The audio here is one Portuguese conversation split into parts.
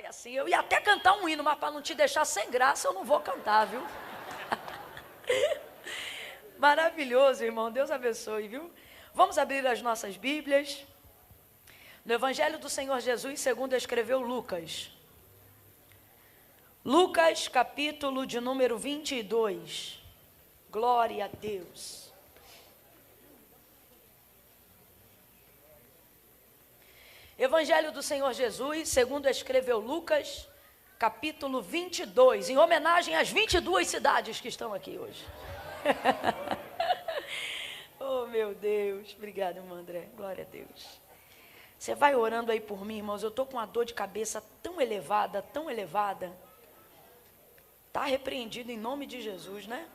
vai assim. Eu ia até cantar um hino, mas para não te deixar sem graça, eu não vou cantar, viu? Maravilhoso, irmão. Deus abençoe, viu? Vamos abrir as nossas Bíblias. No Evangelho do Senhor Jesus, segundo escreveu Lucas. Lucas, capítulo de número 22. Glória a Deus. Evangelho do Senhor Jesus, segundo escreveu Lucas, capítulo 22, em homenagem às 22 cidades que estão aqui hoje. Oh, meu Deus. Obrigada, irmão André. Glória a Deus. Você vai orando aí por mim, irmãos. Eu estou com uma dor de cabeça tão elevada, tão elevada. Está repreendido em nome de Jesus, né?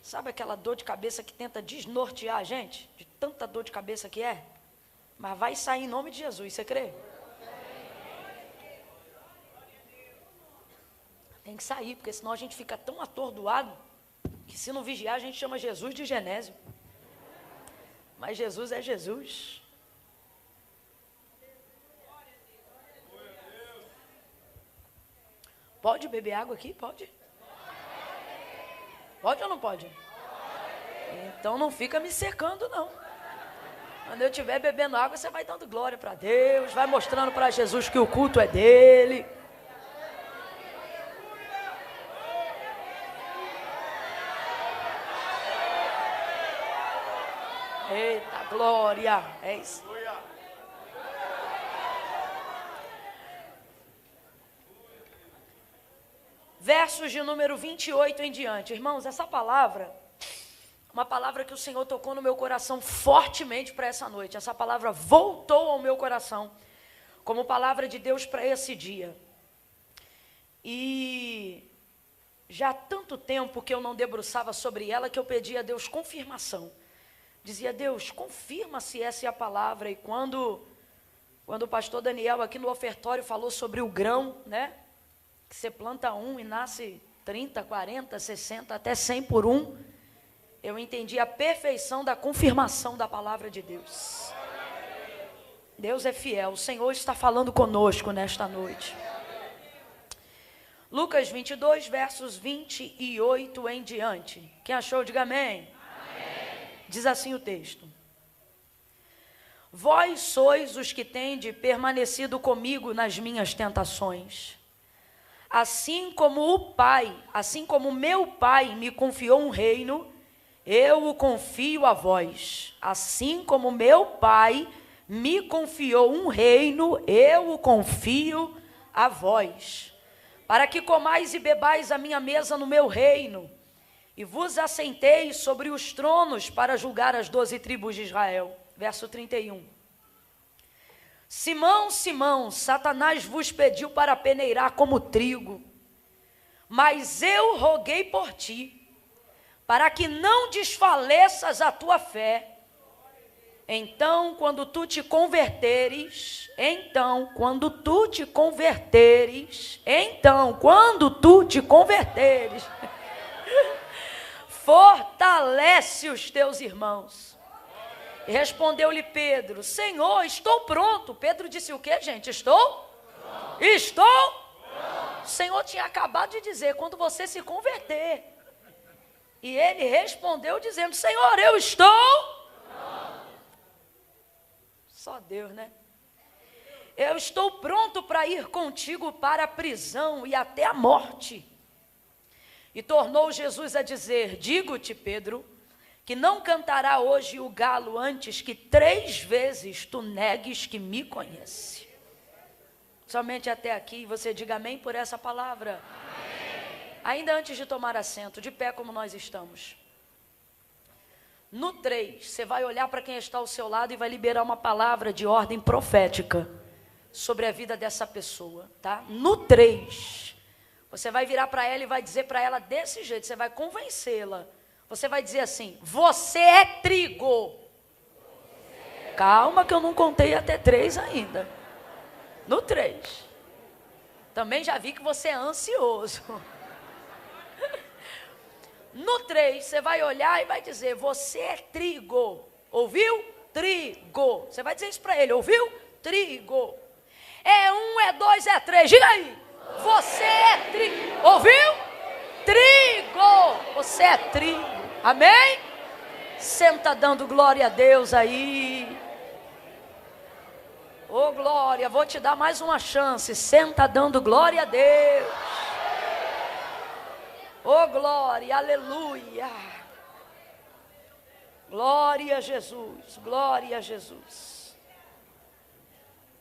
Sabe aquela dor de cabeça que tenta desnortear a gente? De tanta dor de cabeça que é? Mas vai sair em nome de Jesus, você crê? Tem que sair, porque senão a gente fica tão atordoado, que se não vigiar a gente chama Jesus de Genésio. Mas Jesus é Jesus. Pode beber água aqui? Pode? Pode ou não pode? Então não fica me secando, não. Quando eu estiver bebendo água, você vai dando glória para Deus, vai mostrando para Jesus que o culto é dele. Eita, glória! É isso. Versos de número 28 em diante. Irmãos, essa palavra, uma palavra que o Senhor tocou no meu coração fortemente para essa noite. Essa palavra voltou ao meu coração como palavra de Deus para esse dia. E já há tanto tempo que eu não debruçava sobre ela que eu pedi a Deus confirmação. Dizia, Deus, confirma se essa é a palavra. E quando o pastor Daniel aqui no ofertório falou sobre o grão, né? Que você planta um e nasce 30, 40, 60, até 100 por um. Eu entendi a perfeição da confirmação da palavra de Deus. Deus é fiel. O Senhor está falando conosco nesta noite. Lucas 22, versos 28 em diante. Quem achou, diga amém. Diz assim o texto: Vós sois os que tendes permanecido comigo nas minhas tentações. Assim como meu Pai me confiou um reino, eu o confio a vós. Assim como meu Pai me confiou um reino, eu o confio a vós. Para que comais e bebais a minha mesa no meu reino, e vos assenteis sobre os tronos para julgar as 12 tribos de Israel. Verso 31. Simão, Simão, Satanás vos pediu para peneirar como trigo, mas eu roguei por ti, para que não desfaleças a tua fé. Então, quando tu te converteres, fortalece os teus irmãos. E respondeu-lhe Pedro, Senhor, estou pronto. Pedro disse o quê, gente? Estou? O Senhor tinha acabado de dizer, quando você se converter. E ele respondeu dizendo, Senhor, eu estou? Só Deus, né? Eu estou pronto para ir contigo para a prisão e até a morte. E tornou Jesus a dizer, digo-te, Pedro, que não cantará hoje o galo antes que 3 vezes tu negues que me conhece. Somente até aqui, você diga amém por essa palavra. Amém. Ainda antes de tomar assento, de pé como nós estamos. No 3, você vai olhar para quem está ao seu lado e vai liberar uma palavra de ordem profética sobre a vida dessa pessoa, tá? No 3, você vai virar para ela e vai dizer para ela desse jeito, você vai convencê-la. Você vai dizer assim, você é trigo. Calma que eu não contei até 3 ainda. No 3. Também já vi que você é ansioso. No 3, você vai olhar e vai dizer, você é trigo. Ouviu? Trigo. Você vai dizer isso para ele, ouviu? Trigo. É um, é dois, é três. Diga aí. Você é trigo. Ouviu? Trigo. Você é trigo. Amém? Senta dando glória a Deus aí. Ô glória, vou te dar mais uma chance. Senta dando glória a Deus. Ô glória, aleluia. Glória a Jesus, glória a Jesus.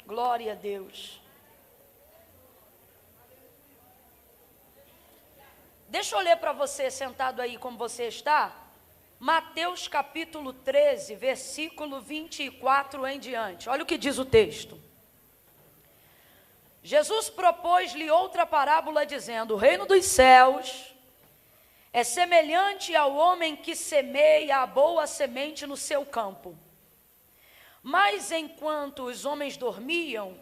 Glória a Deus. Deixa eu ler para você, sentado aí como você está, Mateus capítulo 13, versículo 24 em diante. Olha o que diz o texto. Jesus propôs-lhe outra parábola, dizendo: o reino dos céus é semelhante ao homem que semeia a boa semente no seu campo. Mas enquanto os homens dormiam,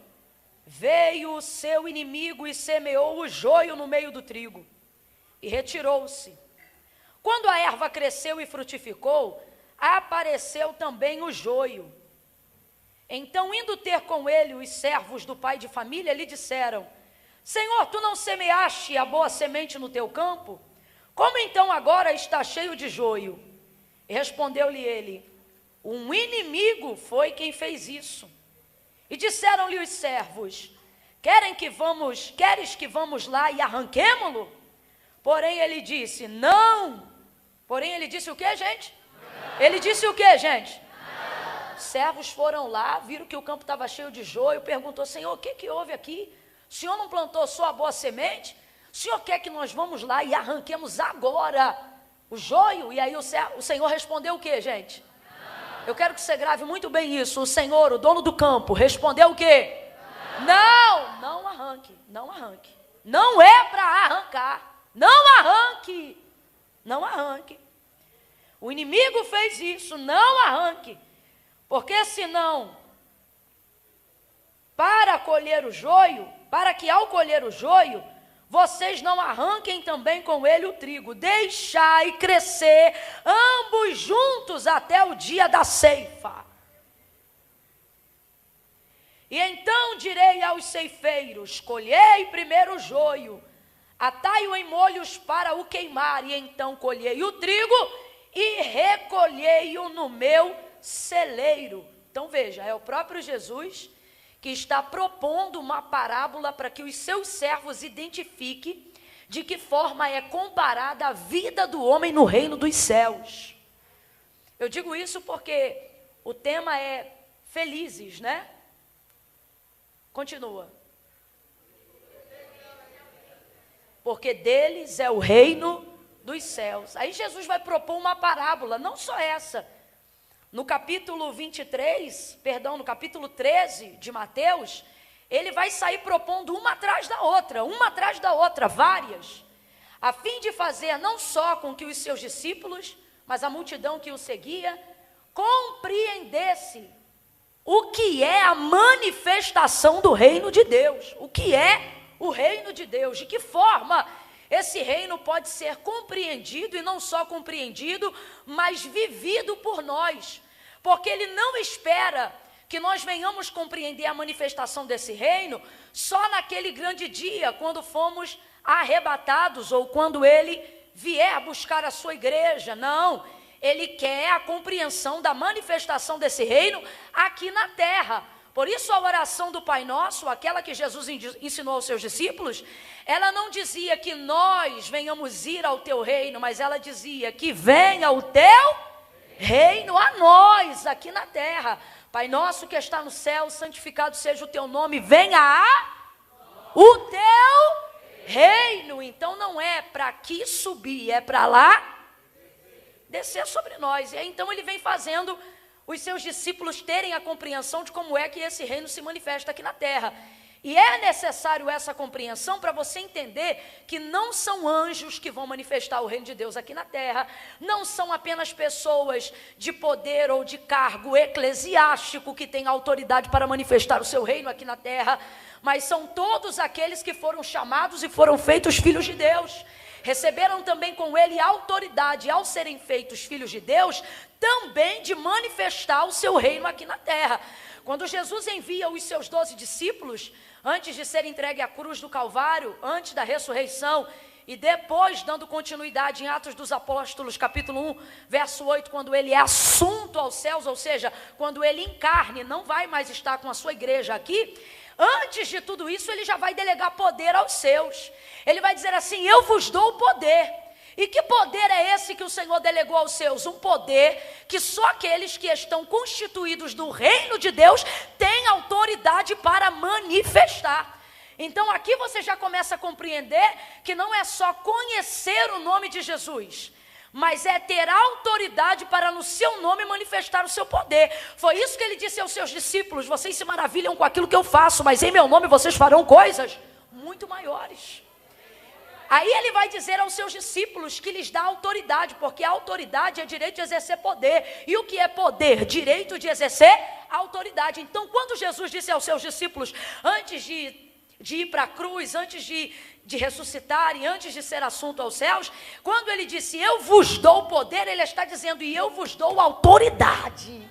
veio o seu inimigo e semeou o joio no meio do trigo, e retirou-se. Quando a erva cresceu e frutificou, apareceu também o joio. Então, indo ter com ele os servos do pai de família, lhe disseram: Senhor, tu não semeaste a boa semente no teu campo? Como então agora está cheio de joio? E respondeu-lhe ele: um inimigo foi quem fez isso. E disseram-lhe os servos: queres que vamos lá e arranquemo-lo? Porém ele disse: não. Porém ele disse o que, gente? Não. Ele disse o que, gente? Não. Os servos foram lá, viram que o campo estava cheio de joio, perguntou: Senhor, o que houve aqui? O Senhor não plantou só a boa semente? O Senhor quer que nós vamos lá e arranquemos agora o joio? E aí o Senhor respondeu o que, gente? Não. Eu quero que você grave muito bem isso. O Senhor, o dono do campo, respondeu o quê? Não, não arranque, não arranque. Não é para arrancar. Não arranque, não arranque. O inimigo fez isso, não arranque. Porque senão, para que ao colher o joio, vocês não arranquem também com ele o trigo. Deixai crescer ambos juntos até o dia da ceifa. E então direi aos ceifeiros: colhei primeiro o joio, atai-o em molhos para o queimar, e então colhei o trigo e recolhei-o no meu celeiro. Então veja, é o próprio Jesus que está propondo uma parábola para que os seus servos identifiquem de que forma é comparada a vida do homem no reino dos céus. Eu digo isso porque o tema é felizes, né? Continua. Porque deles é o reino dos céus. Aí Jesus vai propor uma parábola, não só essa. No capítulo 13 de Mateus, ele vai sair propondo uma atrás da outra, várias, a fim de fazer não só com que os seus discípulos, mas a multidão que o seguia, compreendesse o que é a manifestação do reino de Deus, o que é o reino de Deus, de que forma esse reino pode ser compreendido, e não só compreendido, mas vivido por nós, porque ele não espera que nós venhamos compreender a manifestação desse reino só naquele grande dia, quando fomos arrebatados, ou quando ele vier buscar a sua igreja. Não, ele quer a compreensão da manifestação desse reino aqui na terra. Por isso a oração do Pai Nosso, aquela que Jesus ensinou aos seus discípulos, ela não dizia que nós venhamos ir ao teu reino, mas ela dizia que venha o teu reino a nós, aqui na terra. Pai Nosso que está no céu, santificado seja o teu nome, venha o teu reino. Então não é para aqui subir, é para lá descer sobre nós. E aí, então ele vem fazendo os seus discípulos terem a compreensão de como é que esse reino se manifesta aqui na terra. E é necessário essa compreensão para você entender que não são anjos que vão manifestar o reino de Deus aqui na terra, não são apenas pessoas de poder ou de cargo eclesiástico que têm autoridade para manifestar o seu reino aqui na terra, mas são todos aqueles que foram chamados e foram feitos filhos de Deus. Receberam também com ele autoridade, ao serem feitos filhos de Deus, também de manifestar o seu reino aqui na terra. Quando Jesus envia os seus 12 discípulos, antes de ser entregue à cruz do Calvário, antes da ressurreição, e depois dando continuidade em Atos dos Apóstolos, capítulo 1, verso 8, quando ele é assunto aos céus, ou seja, quando ele em carne não vai mais estar com a sua igreja aqui, antes de tudo isso ele já vai delegar poder aos seus. Ele vai dizer assim: eu vos dou o poder. E que poder é esse que o Senhor delegou aos seus? Um poder que só aqueles que estão constituídos do reino de Deus têm autoridade para manifestar. Então aqui você já começa a compreender que não é só conhecer o nome de Jesus, mas é ter autoridade para no seu nome manifestar o seu poder. Foi isso que ele disse aos seus discípulos: vocês se maravilham com aquilo que eu faço, mas em meu nome vocês farão coisas muito maiores. Aí ele vai dizer aos seus discípulos que lhes dá autoridade, porque a autoridade é direito de exercer poder. E o que é poder? Direito de exercer autoridade. Então, quando Jesus disse aos seus discípulos, antes de ir para a cruz, antes de ressuscitar e antes de ser assunto aos céus, quando ele disse, eu vos dou poder, ele está dizendo, e eu vos dou autoridade.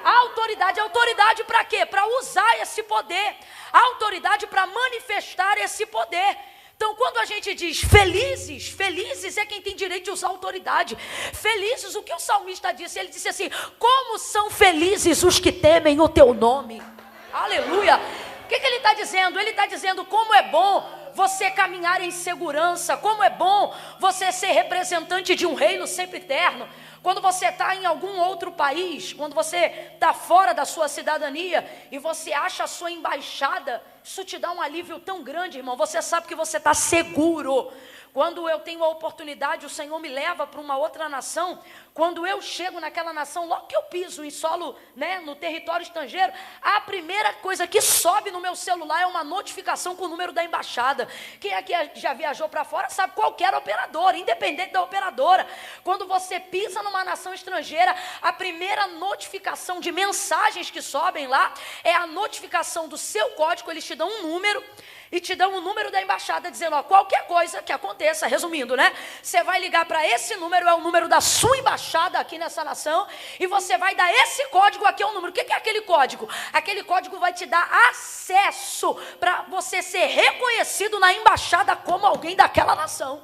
A autoridade para quê? Para usar esse poder. A autoridade para manifestar esse poder. Então, quando a gente diz felizes, felizes é quem tem direito de usar autoridade. Felizes, o que o salmista disse? Ele disse assim, como são felizes os que temem o teu nome. Aleluia. O que ele está dizendo? Ele está dizendo como é bom você caminhar em segurança, como é bom você ser representante de um reino sempre eterno. Quando você está em algum outro país, quando você está fora da sua cidadania e você acha a sua embaixada, isso te dá um alívio tão grande, irmão. Você sabe que você está seguro. Quando eu tenho a oportunidade, o Senhor me leva para uma outra nação. Quando eu chego naquela nação, logo que eu piso em solo, no território estrangeiro, a primeira coisa que sobe no meu celular é uma notificação com o número da embaixada. Quem aqui já viajou para fora sabe qualquer operadora, independente da operadora. Quando você pisa numa nação estrangeira, a primeira notificação de mensagens que sobem lá é a notificação do seu código. Eles te dão um número e te dão o número da embaixada, dizendo, qualquer coisa que aconteça, resumindo, você vai ligar para esse número, é o número da sua embaixada aqui nessa nação, e você vai dar esse código aqui, é o número. O que é aquele código? Aquele código vai te dar acesso para você ser reconhecido na embaixada como alguém daquela nação,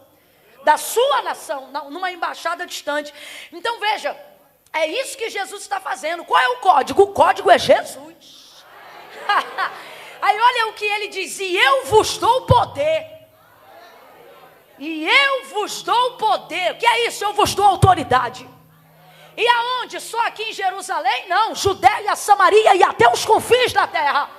da sua nação, numa embaixada distante. Então veja, é isso que Jesus está fazendo. Qual é o código? O código é Jesus. Aí olha o que ele diz, e eu vos dou poder. E eu vos dou poder. O que é isso? Eu vos dou autoridade. E aonde? Só aqui em Jerusalém? Não, Judéia, Samaria e até os confins da terra.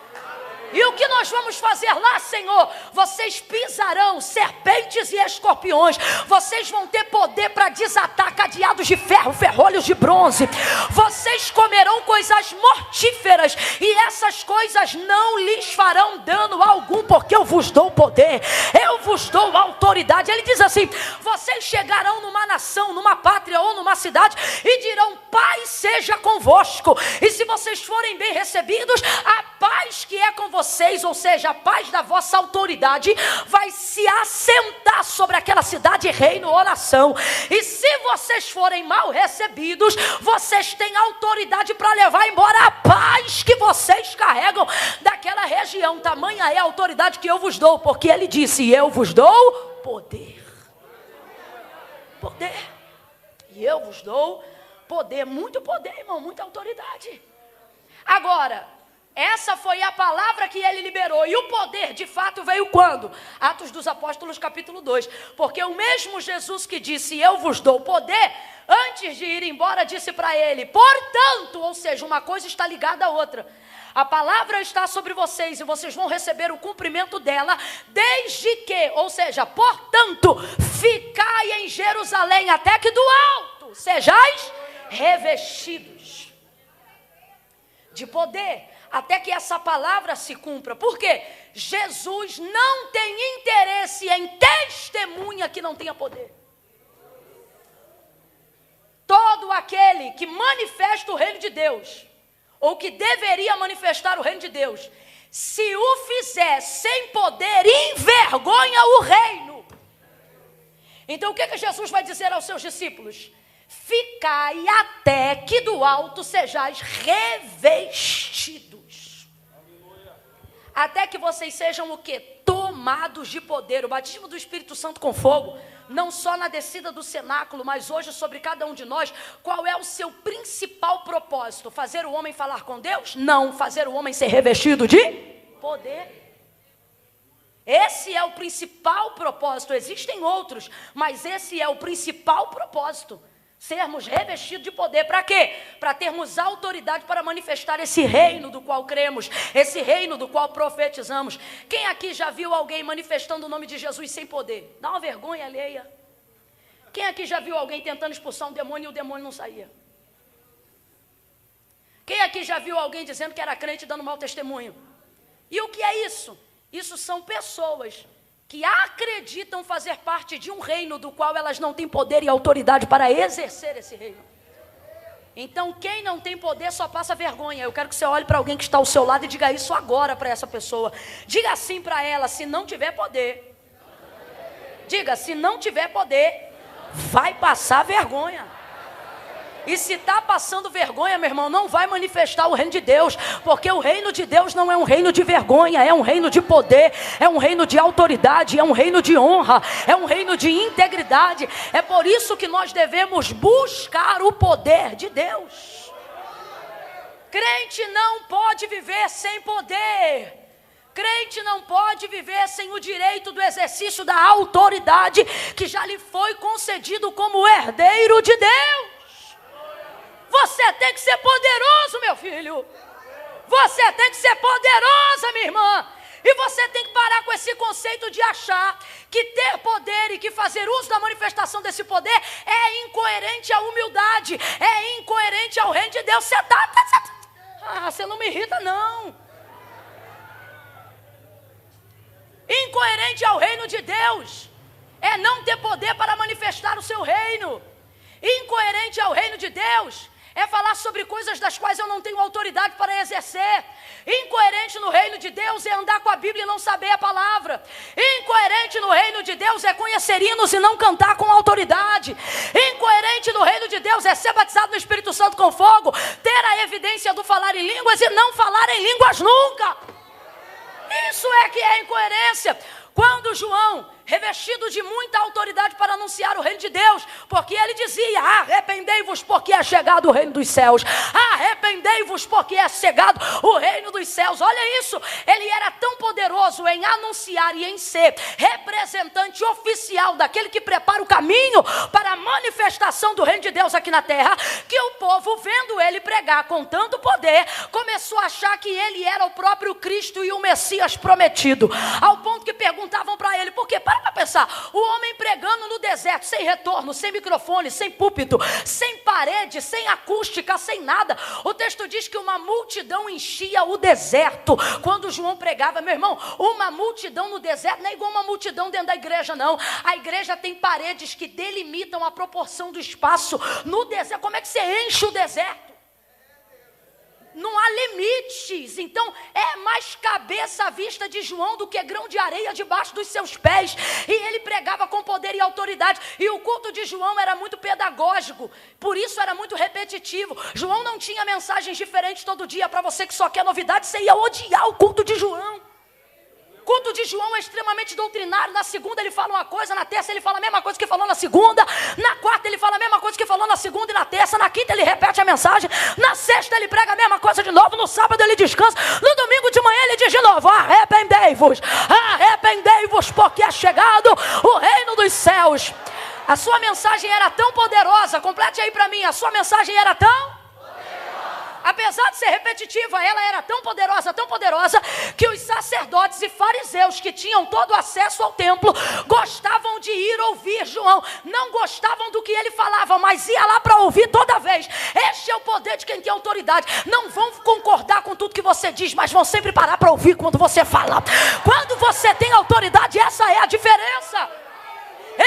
E o que nós vamos fazer lá, Senhor? Vocês pisarão serpentes e escorpiões. Vocês vão ter poder para desatar cadeados de ferro, ferrolhos de bronze. Vocês comerão coisas mortíferas e essas coisas não lhes farão dano algum, porque eu vos dou poder, eu vos dou autoridade. Ele diz assim, vocês chegarão numa nação, numa pátria ou numa cidade e dirão, paz seja convosco. E se vocês forem bem recebidos, a paz que é com vocês, ou seja, a paz da vossa autoridade, vai se assentar sobre aquela cidade, reino ou nação. E se vocês forem mal recebidos, vocês têm autoridade para levar embora a paz que vocês carregam daquela região. Tamanha é a autoridade que eu vos dou, porque ele disse, eu vos dou poder. Poder. E eu vos dou poder, muito poder, irmão, muita autoridade. Agora, essa foi a palavra que ele liberou. E o poder, de fato, veio quando? Atos dos Apóstolos, capítulo 2. Porque o mesmo Jesus que disse, eu vos dou poder, antes de ir embora, disse para ele, portanto, ou seja, uma coisa está ligada à outra. A palavra está sobre vocês e vocês vão receber o cumprimento dela, desde que, ou seja, portanto, ficai em Jerusalém, até que do alto sejais revestidos de poder, até que essa palavra se cumpra. Por quê? Jesus não tem interesse em testemunha que não tenha poder. Todo aquele que manifesta o reino de Deus, ou que deveria manifestar o reino de Deus, se o fizer sem poder, envergonha o reino. Então o que Jesus vai dizer aos seus discípulos? ficai até que do alto sejais revestidos. Até que vocês sejam o quê? Tomados de poder. O batismo do Espírito Santo com fogo, não só na descida do cenáculo, mas hoje sobre cada um de nós. Qual é o seu principal propósito? Fazer o homem falar com Deus? Não, fazer o homem ser revestido de poder. Esse é o principal propósito. Existem outros, mas esse é o principal propósito. Sermos revestidos de poder. Para quê? Para termos autoridade para manifestar esse reino do qual cremos, esse reino do qual profetizamos. Quem aqui já viu alguém manifestando o nome de Jesus sem poder? Dá uma vergonha alheia. Quem aqui já viu alguém tentando expulsar um demônio e o demônio não saía? Quem aqui já viu alguém dizendo que era crente dando mau testemunho? E o que é isso? Isso são pessoas que acreditam fazer parte de um reino do qual elas não têm poder e autoridade para exercer esse reino. Então, quem não tem poder só passa vergonha. Eu quero que você olhe para alguém que está ao seu lado e diga isso agora para essa pessoa. Diga assim para ela: se não tiver poder, diga, se não tiver poder, vai passar vergonha. E se está passando vergonha, meu irmão, não vai manifestar o reino de Deus, porque o reino de Deus não é um reino de vergonha, é um reino de poder, é um reino de autoridade, é um reino de honra, é um reino de integridade. É por isso que nós devemos buscar o poder de Deus. Crente não pode viver sem poder. Crente não pode viver sem o direito do exercício da autoridade que já lhe foi concedido como herdeiro de Deus. Você tem que ser poderoso, meu filho. Você tem que ser poderosa, minha irmã. E você tem que parar com esse conceito de achar que ter poder e que fazer uso da manifestação desse poder é incoerente à humildade, é incoerente ao reino de Deus. Você não me irrita, não. Incoerente ao reino de Deus é não ter poder para manifestar o seu reino. Incoerente ao reino de Deus é falar sobre coisas das quais eu não tenho autoridade para exercer. Incoerente no reino de Deus é andar com a Bíblia e não saber a palavra. Incoerente no reino de Deus é conhecer hinos e não cantar com autoridade. Incoerente no reino de Deus é ser batizado no Espírito Santo com fogo, ter a evidência do falar em línguas e não falar em línguas nunca. Isso é que é incoerência. Quando João, revestido de muita autoridade para anunciar o reino de Deus, porque ele dizia: arrependei-vos porque é chegado o reino dos céus, arrependei-vos porque é chegado o reino dos céus. Olha isso, ele era tão poderoso em anunciar e em ser representante oficial daquele que prepara o caminho para a manifestação do reino de Deus aqui na terra, que o povo, vendo ele pregar com tanto poder, começou a achar que ele era o próprio Cristo e o Messias prometido, ao ponto que perguntavam para ele: por quê? Para pensar, o homem pregando no deserto, sem retorno, sem microfone, sem púlpito, sem parede, sem acústica, sem nada. O texto diz que uma multidão enchia o deserto quando João pregava. Meu irmão, uma multidão no deserto não é igual uma multidão dentro da igreja, não. A igreja tem paredes que delimitam a proporção do espaço. No deserto, como é que você enche o deserto? Não há limites. Então é mais cabeça à vista de João do que grão de areia debaixo dos seus pés. E ele pregava com poder e autoridade. E o culto de João era muito pedagógico, por isso era muito repetitivo. João não tinha mensagens diferentes todo dia. Para você que só quer novidade, você ia odiar o culto de João. O culto de João é extremamente doutrinário. Na segunda ele fala uma coisa, na terça ele fala a mesma coisa que falou na segunda, na quarta ele fala a mesma coisa que falou na segunda e na terça, na quinta ele repete a mensagem, na sexta ele prega a mesma coisa de novo, no sábado ele descansa, no domingo de manhã ele diz de novo: arrependei-vos, arrependei-vos porque é chegado o reino dos céus. A sua mensagem era tão poderosa, complete aí para mim, a sua mensagem era tão... Apesar de ser repetitiva, ela era tão poderosa, que os sacerdotes e fariseus que tinham todo acesso ao templo gostavam de ir ouvir João. Não gostavam do que ele falava, mas ia lá para ouvir toda vez. Este é o poder de quem tem autoridade. Não vão concordar com tudo que você diz, mas vão sempre parar para ouvir quando você fala. Quando você tem autoridade, essa é a diferença.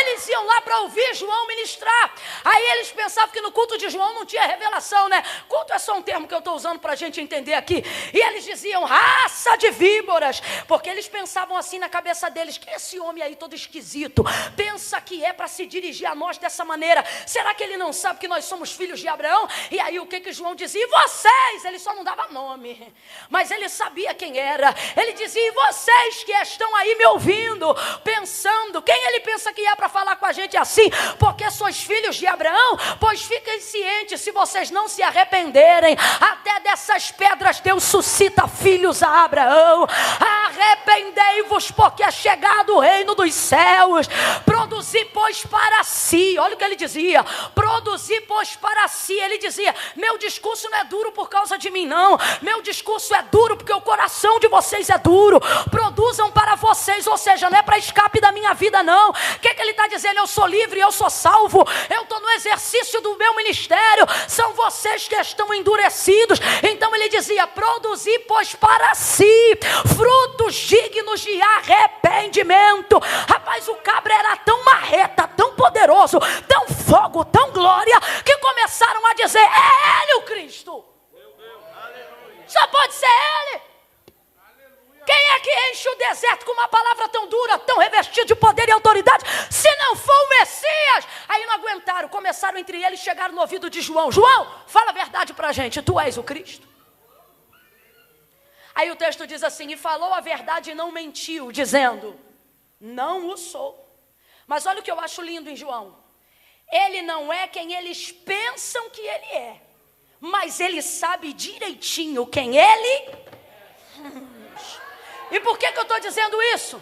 Eles iam lá para ouvir João ministrar. Aí eles pensavam que no culto de João não tinha revelação, né? Culto é só um termo que eu estou usando para a gente entender aqui. E eles diziam, raça de víboras, porque eles pensavam assim na cabeça deles, que esse homem aí todo esquisito, pensa que é para se dirigir a nós dessa maneira. Será que ele não sabe que nós somos filhos de Abraão? E aí o que João dizia? E vocês? Ele só não dava nome, mas ele sabia quem era. Ele dizia, e vocês que estão aí me ouvindo, pensando, quem ele pensa que é para falar com a gente assim? Porque sois filhos de Abraão? Pois fiquem cientes, se vocês não se arrependerem, até dessas pedras Deus suscita filhos a Abraão. Arrependei-vos, porque é chegado o reino dos céus. Produzi, pois, para si. Olha o que ele dizia, produzi, pois, para si. Ele dizia, meu discurso não é duro por causa de mim, não. Meu discurso é duro porque o coração de vocês é duro. Produzam para vocês, ou seja, não é para escape da minha vida, não. O que ele está dizendo? Eu sou livre, eu sou salvo, eu estou no exercício do meu ministério. São vocês que estão endurecidos. Então ele dizia, produzi, pois, para si frutos dignos de arrependimento. Rapaz, o cabra era tão marreta, tão poderoso, tão fogo, tão glória, que começaram a dizer, é ele o Cristo. Só pode ser ele. Quem é que enche o deserto com uma palavra tão dura, tão revestida de poder e autoridade, se não for o Messias? Aí não aguentaram, começaram entre eles, chegaram no ouvido de João. João, fala a verdade pra gente, tu és o Cristo? Aí o texto diz assim, e falou a verdade e não mentiu, dizendo, não o sou. Mas olha o que eu acho lindo em João. Ele não é quem eles pensam que ele é, mas ele sabe direitinho quem ele é. E por que eu estou dizendo isso?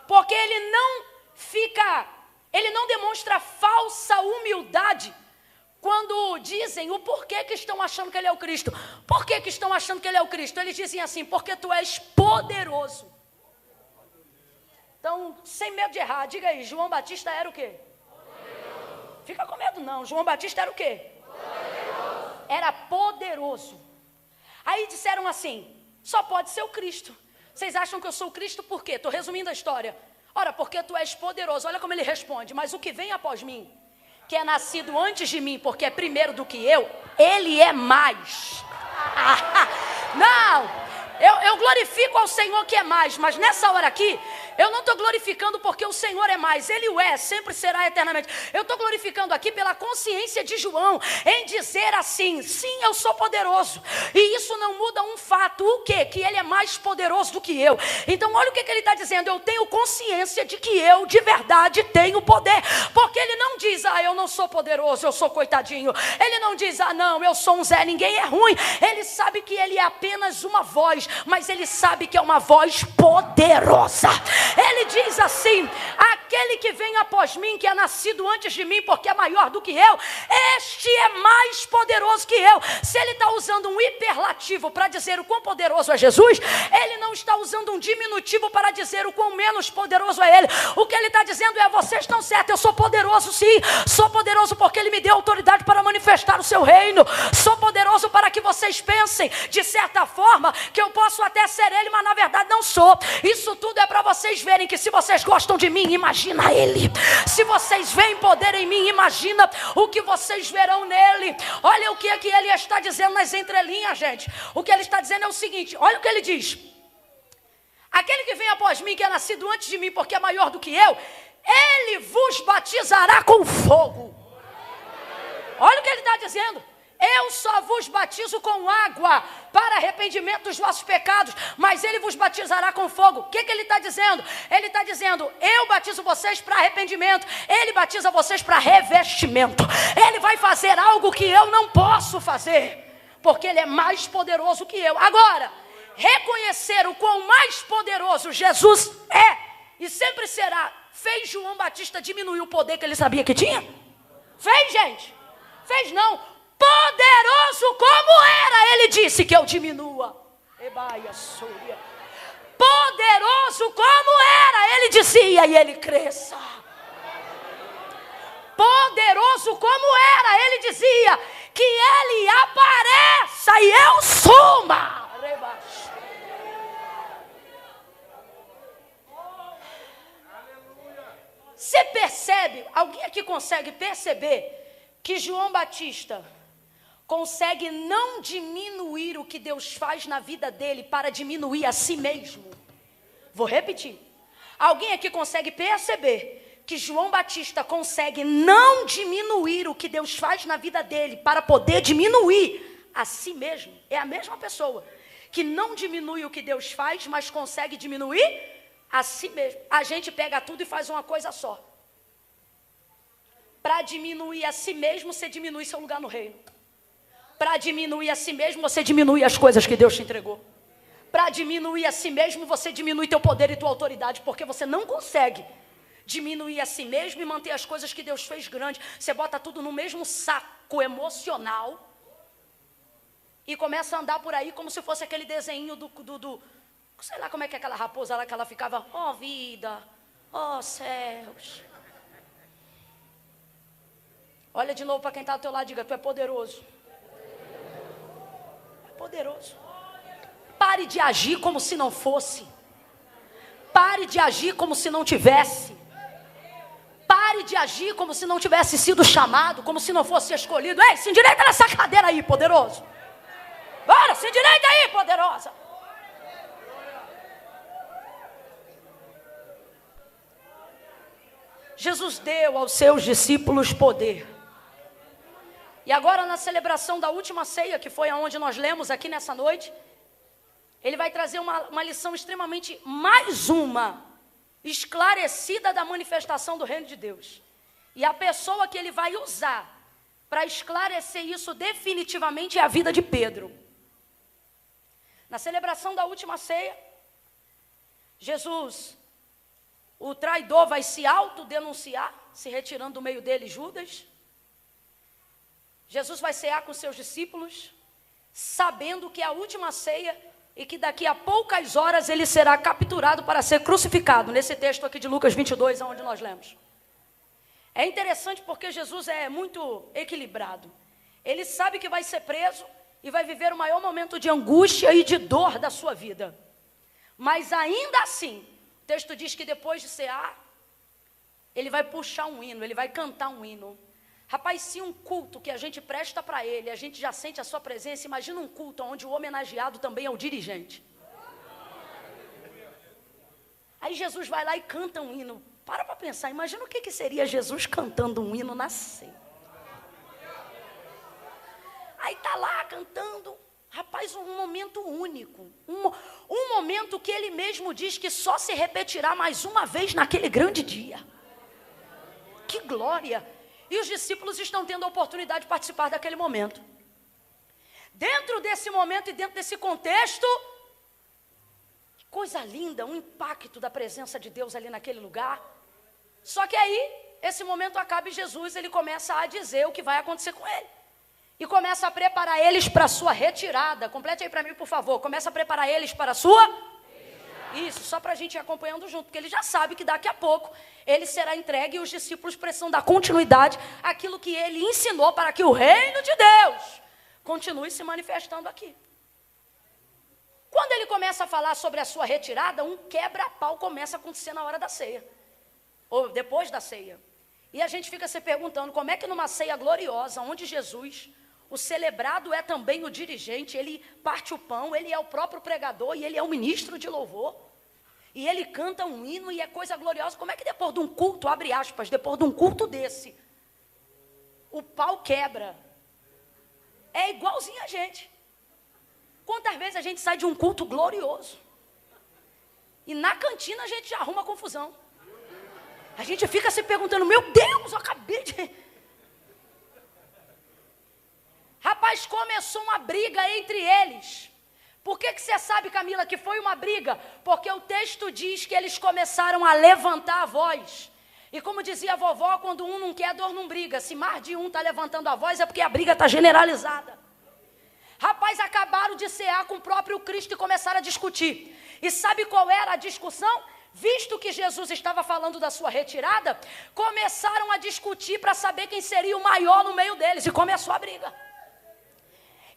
Porque ele não demonstra falsa humildade quando dizem o porquê que estão achando que ele é o Cristo. Por que estão achando que ele é o Cristo? Eles dizem assim, porque tu és poderoso. Então, sem medo de errar, diga aí, João Batista era o quê? Poderoso. Fica com medo não, João Batista era o quê? Poderoso. Era poderoso. Aí disseram assim, só pode ser o Cristo. Vocês acham que eu sou o Cristo por quê? Estou resumindo a história. Ora, porque tu és poderoso. Olha como ele responde, mas o que vem após mim, que é nascido antes de mim, porque é primeiro do que eu, ele é mais. Não, eu glorifico ao Senhor que é mais, mas nessa hora aqui, eu não estou glorificando porque o Senhor é mais, Ele o é, sempre será eternamente. Eu estou glorificando aqui pela consciência de João, em dizer assim, sim, eu sou poderoso. E isso não muda um fato, o quê? Que Ele é mais poderoso do que eu. Então olha o que Ele está dizendo, eu tenho consciência de que eu de verdade tenho poder. Porque Ele não diz, eu não sou poderoso, eu sou coitadinho. Ele não diz, não, eu sou um Zé, ninguém é ruim. Ele sabe que Ele é apenas uma voz, mas Ele sabe que é uma voz poderosa. Ele diz assim, aquele que vem após mim, que é nascido antes de mim, porque é maior do que eu, este é mais poderoso que eu. Se ele está usando um hiperlativo para dizer o quão poderoso é Jesus, ele não está usando um diminutivo para dizer o quão menos poderoso é ele. O que ele está dizendo é, vocês estão certos, eu sou poderoso sim, sou poderoso porque ele me deu autoridade para manifestar o seu reino, sou poderoso para que vocês pensem, de certa forma, que eu posso até ser ele, mas na verdade não sou. Isso tudo é para vocês verem que se vocês gostam de mim, imagina ele. Se vocês veem poder em mim, imagina o que vocês verão nele. Olha o que é que ele está dizendo nas entrelinhas, gente. O que ele está dizendo é o seguinte, olha o que ele diz. Aquele que vem após mim, que é nascido antes de mim, porque é maior do que eu, ele vos batizará com fogo. Olha o que ele está dizendo. Eu só vos batizo com água para arrependimento dos vossos pecados, mas ele vos batizará com fogo. O que ele está dizendo? Ele está dizendo, eu batizo vocês para arrependimento, ele batiza vocês para revestimento. Ele vai fazer algo que eu não posso fazer, porque ele é mais poderoso que eu. Agora, reconhecer o quão mais poderoso Jesus é, e sempre será, fez João Batista diminuir o poder que ele sabia que tinha? Fez, gente? Fez não. Poderoso como era, ele disse que eu diminua. Poderoso como era, ele dizia, e ele cresça. Poderoso como era, ele dizia, que ele apareça e eu suma. Você percebe, alguém aqui consegue perceber que João Batista consegue não diminuir o que Deus faz na vida dele para diminuir a si mesmo? Vou repetir. Alguém aqui consegue perceber que João Batista consegue não diminuir o que Deus faz na vida dele para poder diminuir a si mesmo? É a mesma pessoa que não diminui o que Deus faz, mas consegue diminuir a si mesmo. A gente pega tudo e faz uma coisa só. Para diminuir a si mesmo, você diminui seu lugar no reino. Para diminuir a si mesmo, você diminui as coisas que Deus te entregou. Para diminuir a si mesmo, você diminui teu poder e tua autoridade, porque você não consegue diminuir a si mesmo e manter as coisas que Deus fez grande. Você bota tudo no mesmo saco emocional e começa a andar por aí como se fosse aquele desenho sei lá como é que é aquela raposa lá que ela ficava, ó vida, ó céus. Olha de novo para quem está do teu lado e diga, tu é poderoso. É poderoso. Pare de agir como se não fosse. Pare de agir como se não tivesse. Pare de agir como se não tivesse sido chamado, como se não fosse escolhido. Ei, se endireita nessa cadeira aí, poderoso. Bora, se endireita aí, poderosa. Jesus deu aos seus discípulos poder. E agora na celebração da última ceia, que foi aonde nós lemos aqui nessa noite, ele vai trazer uma lição extremamente, mais uma, esclarecida da manifestação do reino de Deus. E a pessoa que ele vai usar para esclarecer isso definitivamente é a vida de Pedro. Na celebração da última ceia, Jesus, o traidor, vai se autodenunciar, se retirando do meio dele Judas. Jesus vai cear com seus discípulos, sabendo que é a última ceia e que daqui a poucas horas ele será capturado para ser crucificado, nesse texto aqui de Lucas 22, onde nós lemos. É interessante porque Jesus é muito equilibrado. Ele sabe que vai ser preso e vai viver o maior momento de angústia e de dor da sua vida. Mas ainda assim, o texto diz que depois de cear, ele vai puxar um hino, ele vai cantar um hino. Rapaz, se um culto que a gente presta para ele, a gente já sente a sua presença, imagina um culto onde o homenageado também é o dirigente. Aí Jesus vai lá e canta um hino. Para pensar, imagina o que seria Jesus cantando um hino na ceia. Aí está lá cantando, rapaz, um momento único, um momento que ele mesmo diz que só se repetirá mais uma vez naquele grande dia. Que glória! E os discípulos estão tendo a oportunidade de participar daquele momento. Dentro desse momento e dentro desse contexto, que coisa linda, um impacto da presença de Deus ali naquele lugar. Só que aí, esse momento acaba e Jesus, ele começa a dizer o que vai acontecer com ele. E começa a preparar eles para a sua retirada. Complete aí para mim, por favor. Começa a preparar eles para a sua retirada. Isso, só para a gente ir acompanhando junto, porque ele já sabe que daqui a pouco ele será entregue e os discípulos precisam dar continuidade àquilo que ele ensinou para que o reino de Deus continue se manifestando aqui. Quando ele começa a falar sobre a sua retirada, um quebra-pau começa a acontecer na hora da ceia, ou depois da ceia. E a gente fica se perguntando como é que numa ceia gloriosa, onde Jesus, o celebrado é também o dirigente, ele parte o pão, ele é o próprio pregador e ele é o ministro de louvor. E ele canta um hino e é coisa gloriosa. Como é que depois de um culto, abre aspas, depois de um culto desse, o pau quebra? É igualzinho a gente. Quantas vezes a gente sai de um culto glorioso e na cantina a gente já arruma confusão. A gente fica se perguntando, meu Deus, eu acabei de... Rapaz, começou uma briga entre eles. Por que você sabe, Camila, que foi uma briga? Porque o texto diz que eles começaram a levantar a voz. E como dizia a vovó, quando um não quer, a dor não briga. Se mais de um está levantando a voz, é porque a briga está generalizada. Rapaz, acabaram de cear com o próprio Cristo e começaram a discutir. E sabe qual era a discussão? Visto que Jesus estava falando da sua retirada, começaram a discutir para saber quem seria o maior no meio deles. E começou a briga.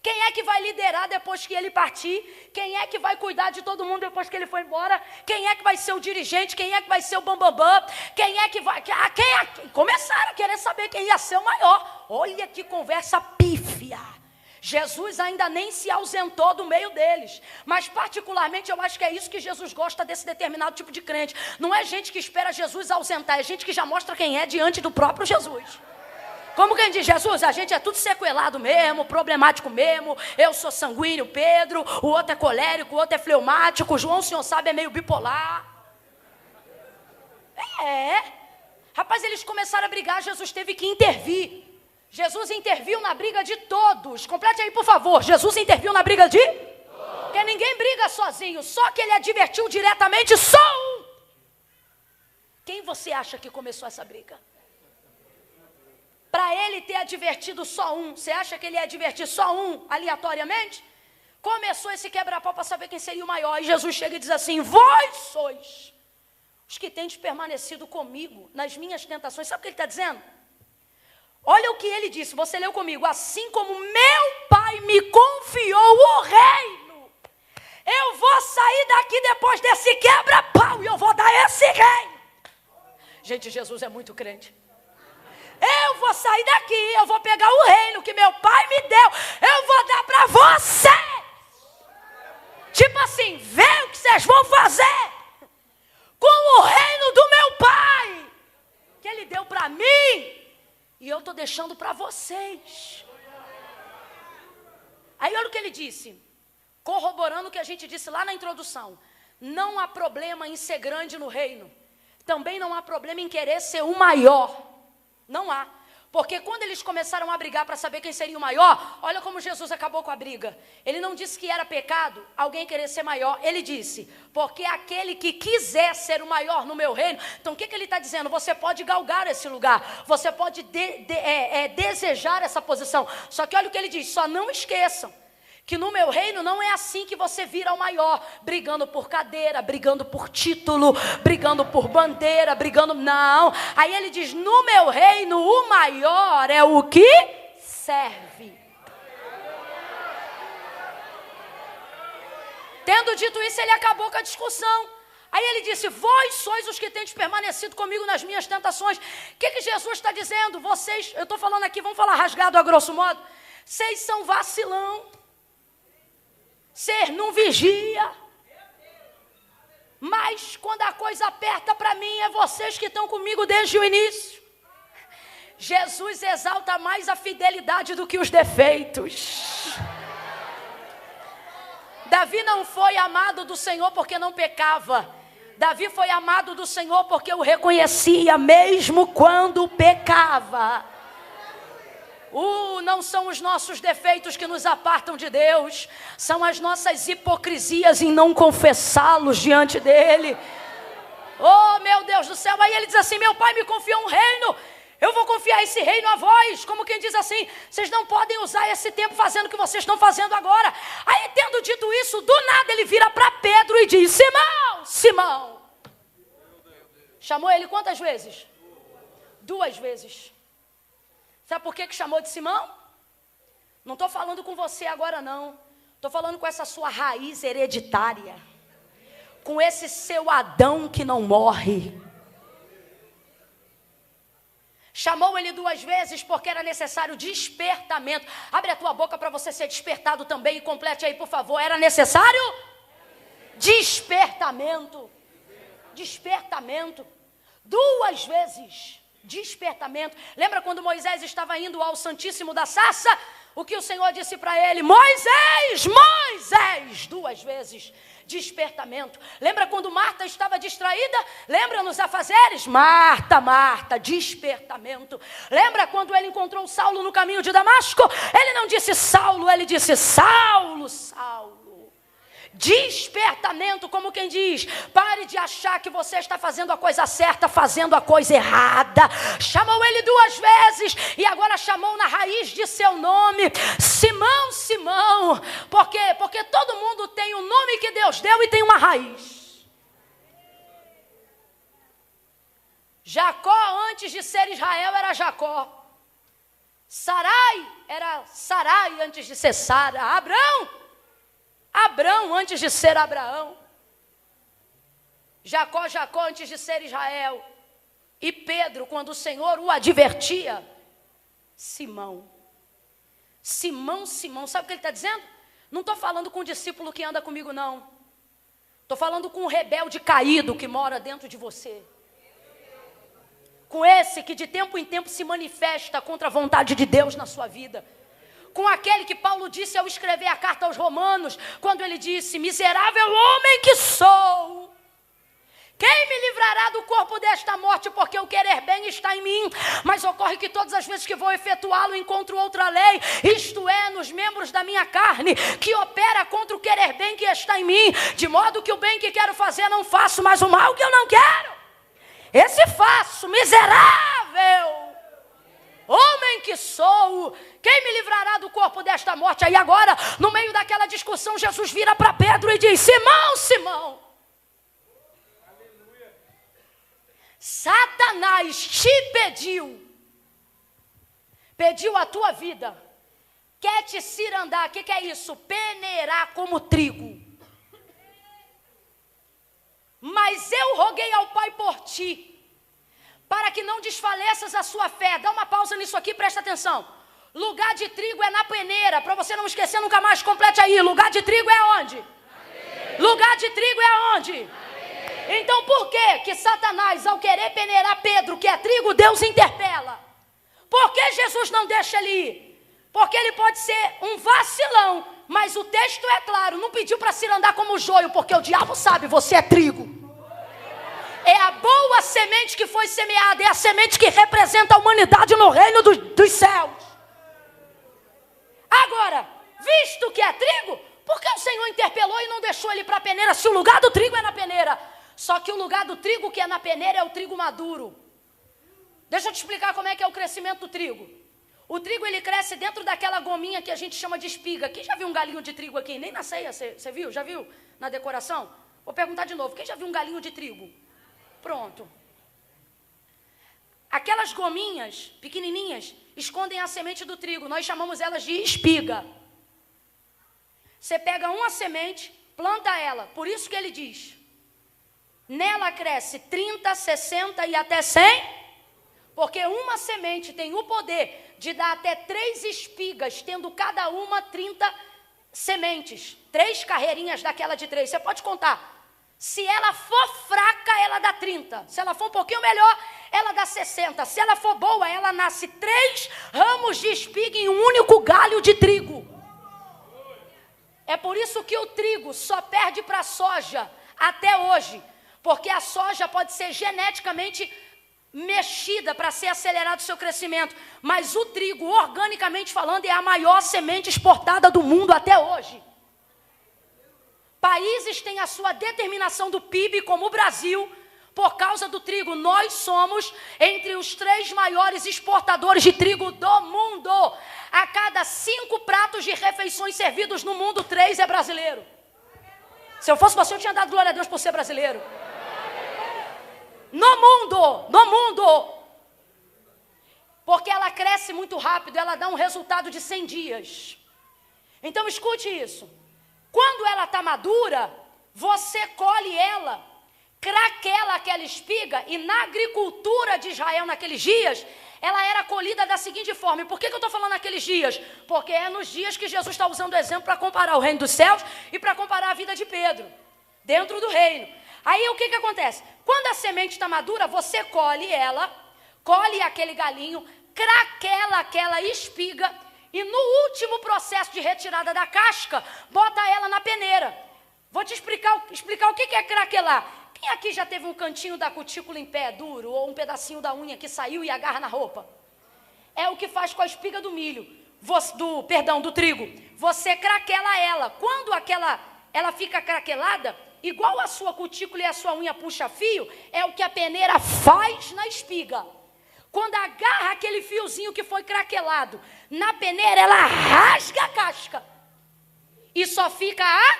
Quem é que vai liderar depois que ele partir? Quem é que vai cuidar de todo mundo depois que ele for embora? Quem é que vai ser o dirigente? Quem é que vai ser o bambambam? Quem é que vai... Começaram a querer saber quem ia ser o maior. Olha que conversa pífia. Jesus ainda nem se ausentou do meio deles. Mas particularmente eu acho que é isso que Jesus gosta desse determinado tipo de crente. Não é gente que espera Jesus ausentar, é gente que já mostra quem é diante do próprio Jesus. Como quem diz, Jesus, a gente é tudo sequelado mesmo, problemático mesmo. Eu sou sanguíneo, Pedro, o outro é colérico, o outro é fleumático, o João, o senhor sabe, é meio bipolar. Rapaz, eles começaram a brigar, Jesus teve que intervir. Jesus interviu na briga de todos. Complete aí, por favor. Jesus interviu na briga de todos. Porque ninguém briga sozinho. Só que ele advertiu diretamente só um. Quem você acha que começou essa briga? Para ele ter advertido só um, você acha que ele ia advertir só um aleatoriamente? Começou esse quebra-pau para saber quem seria o maior. E Jesus chega e diz assim: vós sois os que tendes permanecido comigo nas minhas tentações. Sabe o que ele está dizendo? Olha o que ele disse, você leu comigo. Assim como meu pai me confiou o reino, eu vou sair daqui depois desse quebra-pau e eu vou dar esse reino. Gente, Jesus é muito crente. Eu vou sair daqui, eu vou pegar o reino que meu pai me deu, eu vou dar para vocês. Tipo assim, vê o que vocês vão fazer com o reino do meu pai, que ele deu para mim. E eu estou deixando para vocês. Aí olha o que ele disse, corroborando o que a gente disse lá na introdução. Não há problema em ser grande no reino. Também não há problema em querer ser o maior. Não há. Porque quando eles começaram a brigar para saber quem seria o maior, olha como Jesus acabou com a briga. Ele não disse que era pecado alguém querer ser maior. Ele disse, porque aquele que quiser ser o maior no meu reino. Então o que ele está dizendo? Você pode galgar esse lugar. Você pode desejar essa posição. Só que olha o que ele diz, só não esqueçam que no meu reino não é assim que você vira o maior, brigando por cadeira, brigando por título, brigando por bandeira, brigando... Não. Aí ele diz, no meu reino o maior é o que serve. Tendo dito isso, ele acabou com a discussão. Aí ele disse, vós sois os que tendes permanecido comigo nas minhas tentações. O que Jesus está dizendo? Vocês, eu estou falando aqui, vamos falar rasgado a grosso modo, vocês são vacilão. Ser não vigia. Mas quando a coisa aperta para mim, é vocês que estão comigo desde o início. Jesus exalta mais a fidelidade do que os defeitos. Davi não foi amado do Senhor porque não pecava. Davi foi amado do Senhor porque o reconhecia mesmo quando pecava. Não são os nossos defeitos que nos apartam de Deus, são as nossas hipocrisias em não confessá-los diante dele. Oh, meu Deus do céu. Aí ele diz assim, meu pai me confiou um reino, eu vou confiar esse reino a vós. Como quem diz assim, vocês não podem usar esse tempo fazendo o que vocês estão fazendo agora. Aí tendo dito isso, do nada ele vira para Pedro e diz, Simão, Simão. Chamou ele quantas vezes? 2 vezes. Sabe por que chamou de Simão? Não estou falando com você agora não. Estou falando com essa sua raiz hereditária. Com esse seu Adão que não morre. Chamou ele 2 vezes porque era necessário despertamento. Abre a tua boca para você ser despertado também e complete aí, por favor. Era necessário despertamento. Despertamento. 2 vezes. Despertamento. Lembra quando Moisés estava indo ao Santíssimo da Sarça? O que o Senhor disse para ele? Moisés, Moisés, 2 vezes. Despertamento. Lembra quando Marta estava distraída? Lembra nos afazeres? Marta, Marta, despertamento. Lembra quando ele encontrou Saulo no caminho de Damasco? Ele não disse Saulo, ele disse Saulo, Saulo. Despertamento, como quem diz, pare de achar que você está fazendo a coisa certa, fazendo a coisa errada. Chamou ele 2 vezes e agora chamou na raiz de seu nome, Simão, Simão. Por quê? Porque todo mundo tem um nome que Deus deu e tem uma raiz. Jacó, antes de ser Israel, era Jacó. Sarai era Sarai antes de ser Sara. Abrão antes de ser Abraão. Jacó antes de ser Israel. E Pedro, quando o Senhor o advertia, Simão, sabe o que ele está dizendo? Não estou falando com o discípulo que anda comigo, não. Estou falando com o rebelde caído que mora dentro de você. Com esse que de tempo em tempo se manifesta contra a vontade de Deus na sua vida. Com aquele que Paulo disse ao escrever a carta aos Romanos, quando ele disse: miserável homem que sou, quem me livrará do corpo desta morte? Porque o querer bem está em mim, mas ocorre que todas as vezes que vou efetuá-lo, encontro outra lei, isto é, nos membros da minha carne, que opera contra o querer bem que está em mim, de modo que o bem que quero fazer não faço, mas o mal que eu não quero, esse faço. Miserável homem que sou, quem me livrará do corpo desta morte? Aí agora, no meio daquela discussão, Jesus vira para Pedro e diz: Simão, Satanás te pediu a tua vida, quer te cirandar. O que é isso? Peneirar como trigo. Mas eu roguei ao Pai por ti, para que não desfaleças a sua fé. Dá uma pausa nisso aqui, presta atenção. Lugar de trigo é na peneira, para você não esquecer nunca mais, complete aí. Lugar de trigo é onde? Lugar de trigo é onde? Então por que Satanás, ao querer peneirar Pedro, que é trigo, Deus interpela? Por que Jesus não deixa ele ir? Porque ele pode ser um vacilão, mas o texto é claro, não pediu para se andar como joio, porque o diabo sabe, você é trigo. É a boa semente que foi semeada, é a semente que representa a humanidade no reino dos céus. Agora, visto que é trigo, por que o Senhor interpelou e não deixou ele para a peneira, se o lugar do trigo é na peneira? Só que o lugar do trigo que é na peneira é o trigo maduro. Deixa eu te explicar como é que é o crescimento do trigo. O trigo, ele cresce dentro daquela gominha que a gente chama de espiga. Quem já viu um galinho de trigo aqui? Nem na ceia, você viu? Já viu? Na decoração? Vou perguntar de novo. Quem já viu um galinho de trigo? Pronto. Aquelas gominhas pequenininhas escondem a semente do trigo. Nós chamamos elas de espiga. Você pega uma semente, planta ela. Por isso que ele diz: nela cresce 30, 60 e até 100, porque uma semente tem o poder de dar até 3 espigas, tendo cada uma 30 sementes. 3 carreirinhas daquela de 3, você pode contar. Se ela for fraca, ela dá 30. Se ela for um pouquinho melhor, ela dá 60. Se ela for boa, ela nasce 3 ramos de espiga em um único galho de trigo. É por isso que o trigo só perde para a soja até hoje. Porque a soja pode ser geneticamente mexida para ser acelerado o seu crescimento. Mas o trigo, organicamente falando, é a maior semente exportada do mundo até hoje. Países têm a sua determinação do PIB, como o Brasil, por causa do trigo. Nós somos entre os 3 maiores exportadores de trigo do mundo. A cada 5 pratos de refeições servidos no mundo, 3 é brasileiro. Se eu fosse você, eu tinha dado glória a Deus por ser brasileiro. No mundo. Porque ela cresce muito rápido, ela dá um resultado de 100 dias. Então escute isso. Quando ela está madura, você colhe ela, craquela aquela espiga, e na agricultura de Israel naqueles dias, ela era colhida da seguinte forma. E por que eu estou falando naqueles dias? Porque é nos dias que Jesus está usando o exemplo para comparar o reino dos céus e para comparar a vida de Pedro, dentro do reino. Aí o que acontece? Quando a semente está madura, você colhe ela, colhe aquele galinho, craquela aquela espiga, e no último processo de retirada da casca, bota ela na peneira. Vou te explicar o que é craquelar. Quem aqui já teve um cantinho da cutícula em pé, duro, ou um pedacinho da unha que saiu e agarra na roupa? É o que faz com a espiga do milho, do trigo. Você craquela ela. Quando ela fica craquelada, igual a sua cutícula e a sua unha puxa fio, é o que a peneira faz na espiga. Quando agarra aquele fiozinho que foi craquelado na peneira, ela rasga a casca e só fica a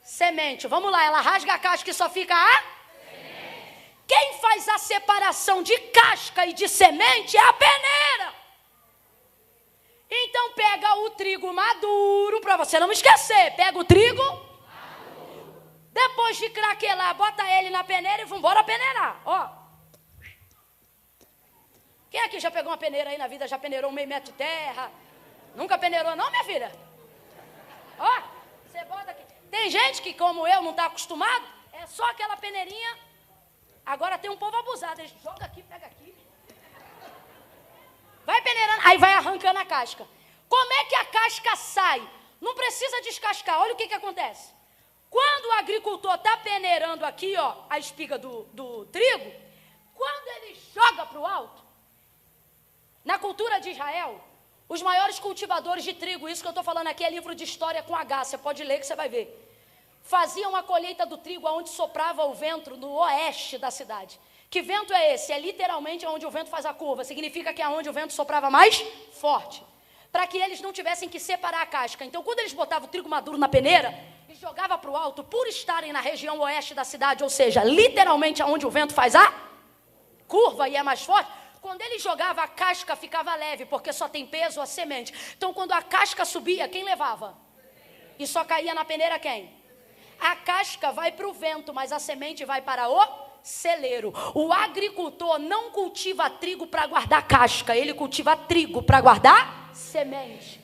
semente. Vamos lá, ela rasga a casca e só fica a semente. Quem faz a separação de casca e de semente é a peneira. trigo maduro, para você não esquecer. Pega o trigo maduro. Depois de craquelar, bota ele na peneira e vambora peneirar. Ó. Quem aqui já pegou uma peneira aí na vida, já peneirou 1/2 metro de terra? Nunca peneirou não, minha filha? Ó, você bota aqui. Tem gente que, como eu, não está acostumado, é só aquela peneirinha. Agora tem um povo abusado, eles jogam aqui, pega aqui. Vai peneirando, aí vai arrancando a casca. Como é que a casca sai? Não precisa descascar, olha o que acontece. Quando o agricultor está peneirando aqui, ó, a espiga do trigo, quando ele joga para o alto, na cultura de Israel, os maiores cultivadores de trigo, isso que eu estou falando aqui é livro de história com H, você pode ler que você vai ver. Faziam a colheita do trigo onde soprava o vento no oeste da cidade. Que vento é esse? É literalmente onde o vento faz a curva. Significa que é onde o vento soprava mais forte. Para que eles não tivessem que separar a casca. Então, quando eles botavam o trigo maduro na peneira e jogavam para o alto, por estarem na região oeste da cidade, ou seja, literalmente onde o vento faz a curva e é mais forte, quando ele jogava, a casca ficava leve, porque só tem peso a semente. Então, quando a casca subia, quem levava? E só caía na peneira quem? A casca vai para o vento, mas a semente vai para o celeiro. O agricultor não cultiva trigo para guardar casca, ele cultiva trigo para guardar semente.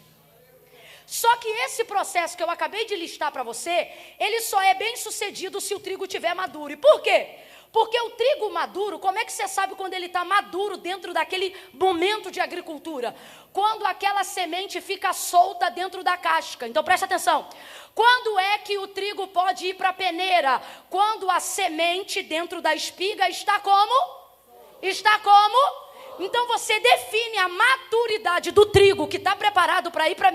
Só que esse processo que eu acabei de listar para você, ele só é bem sucedido se o trigo estiver maduro. E por quê? Porque o trigo maduro, como é que você sabe quando ele está maduro dentro daquele momento de agricultura? Quando aquela semente fica solta dentro da casca. Então presta atenção. Quando é que o trigo pode ir para a peneira? Quando a semente dentro da espiga está como? Está como? Então você define a maturidade do trigo que está preparado para ir para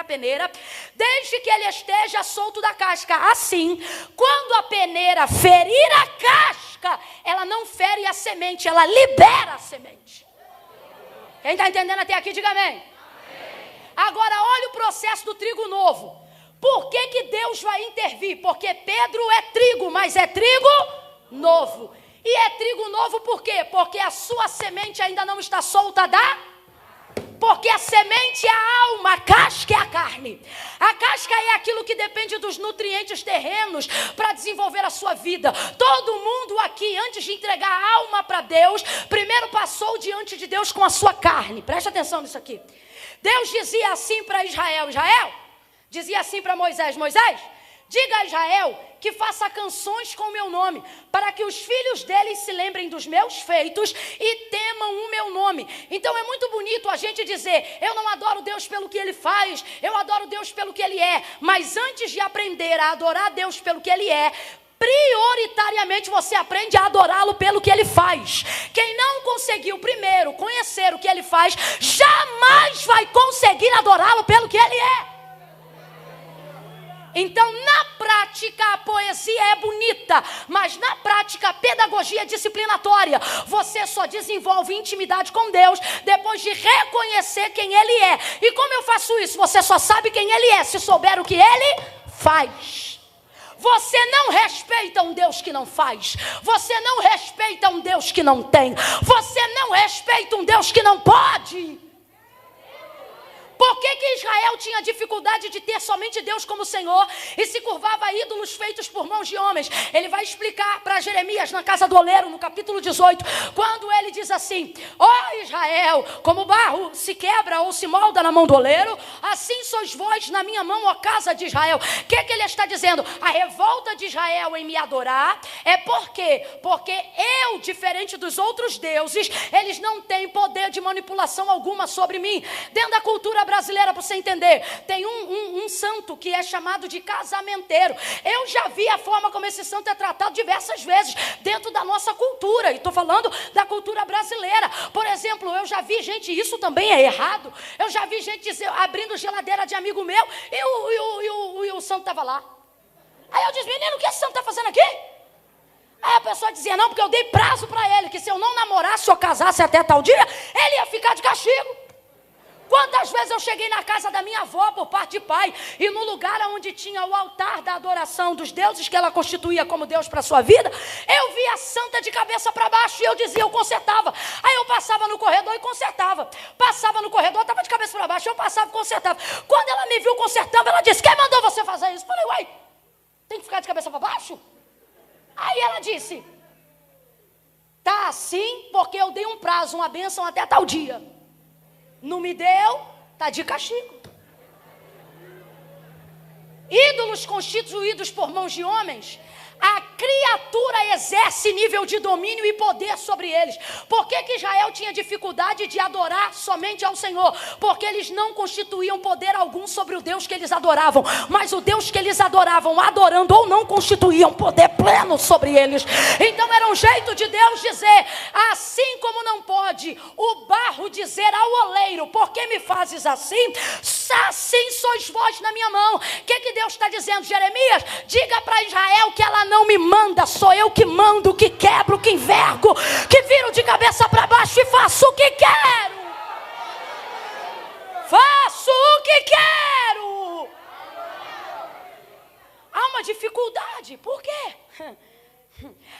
a peneira, desde que ele esteja solto da casca. Assim, quando a peneira ferir a casca, ela não fere a semente, ela libera a semente. Quem está entendendo até aqui, diga amém. Agora olha o processo do trigo novo. Por que Deus vai intervir? Porque Pedro é trigo, mas é trigo novo. E é trigo novo por quê? Porque a sua semente ainda não está solta Porque a semente é a alma, a casca é a carne. A casca é aquilo que depende dos nutrientes terrenos para desenvolver a sua vida. Todo mundo aqui, antes de entregar a alma para Deus, primeiro passou diante de Deus com a sua carne. Presta atenção nisso aqui. Deus dizia assim para Israel, dizia assim para Moisés, diga a Israel que faça canções com o meu nome, para que os filhos deles se lembrem dos meus feitos e temam o meu nome. Então é muito bonito a gente dizer, eu não adoro Deus pelo que Ele faz, eu adoro Deus pelo que Ele é. Mas antes de aprender a adorar Deus pelo que Ele é, prioritariamente você aprende a adorá-lo pelo que Ele faz. Quem não conseguiu primeiro conhecer o que Ele faz, jamais vai conseguir adorá-lo pelo que Ele é. Então, na prática, a poesia é bonita, mas na prática, a pedagogia é disciplinatória. Você só desenvolve intimidade com Deus depois de reconhecer quem Ele é. E como eu faço isso? Você só sabe quem Ele é se souber o que Ele faz. Você não respeita um Deus que não faz. Você não respeita um Deus que não tem. Você não respeita um Deus que não pode. Por que Israel tinha dificuldade de ter somente Deus como Senhor e se curvava a ídolos feitos por mãos de homens? Ele vai explicar para Jeremias na casa do oleiro, no capítulo 18, quando ele diz assim: ó Israel, como o barro se quebra ou se molda na mão do oleiro, assim sois vós na minha mão, ó casa de Israel. O que ele está dizendo? A revolta de Israel em me adorar é por quê? Porque eu, diferente dos outros deuses, eles não têm poder de manipulação alguma sobre mim. Dentro da cultura brasileira, para você entender, tem um santo que é chamado de casamenteiro. Eu já vi a forma como esse santo é tratado diversas vezes dentro da nossa cultura, e estou falando da cultura brasileira. Por exemplo, eu já vi gente, isso também é errado, eu já vi gente dizer, abrindo geladeira de amigo meu, e o santo estava lá. Aí eu disse, menino, o que esse santo está fazendo aqui? Aí a pessoa dizia, não, porque eu dei prazo para ele, que se eu não namorasse ou casasse até tal dia, ele ia ficar de castigo. Quantas vezes eu cheguei na casa da minha avó por parte de pai, e no lugar onde tinha o altar da adoração dos deuses que ela constituía como Deus para a sua vida, eu via a santa de cabeça para baixo, e eu dizia, eu consertava. Aí eu passava no corredor e consertava. Passava no corredor, estava de cabeça para baixo, eu passava e consertava. Quando ela me viu consertando, ela disse, quem mandou você fazer isso? Eu falei, uai, tem que ficar de cabeça para baixo? Aí ela disse, tá assim porque eu dei um prazo, uma bênção até tal dia. Não me deu, tá de castigo. Ídolos constituídos por mãos de homens, a criatura exerce nível de domínio e poder sobre eles. Por que Israel tinha dificuldade de adorar somente ao Senhor? Porque eles não constituíam poder algum sobre o Deus que eles adoravam. Mas o Deus que eles adoravam, adorando ou não, constituíam poder pleno sobre eles. Então era um jeito de Deus dizer, assim como não pode o barro dizer ao oleiro, por que me fazes assim? Assim sois vós na minha mão. O que Deus está dizendo, Jeremias? Diga para Israel que ela não me manda, sou eu que mando, que quebro, que envergo, que viro de cabeça para baixo e faço o que quero. Faço o que quero. Há uma dificuldade, por quê?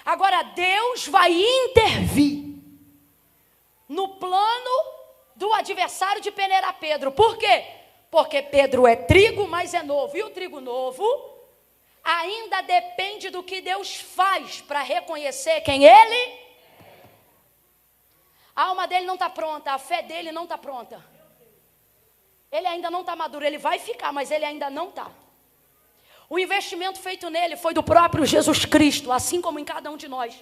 Agora Deus vai intervir no plano do adversário de peneirar Pedro. Por quê? Porque Pedro é trigo, mas é novo. E o trigo novo ainda depende do que Deus faz para reconhecer quem Ele. A alma dele não está pronta, a fé dele não está pronta. Ele ainda não está maduro, ele vai ficar, mas ele ainda não está. O investimento feito nele foi do próprio Jesus Cristo, assim como em cada um de nós.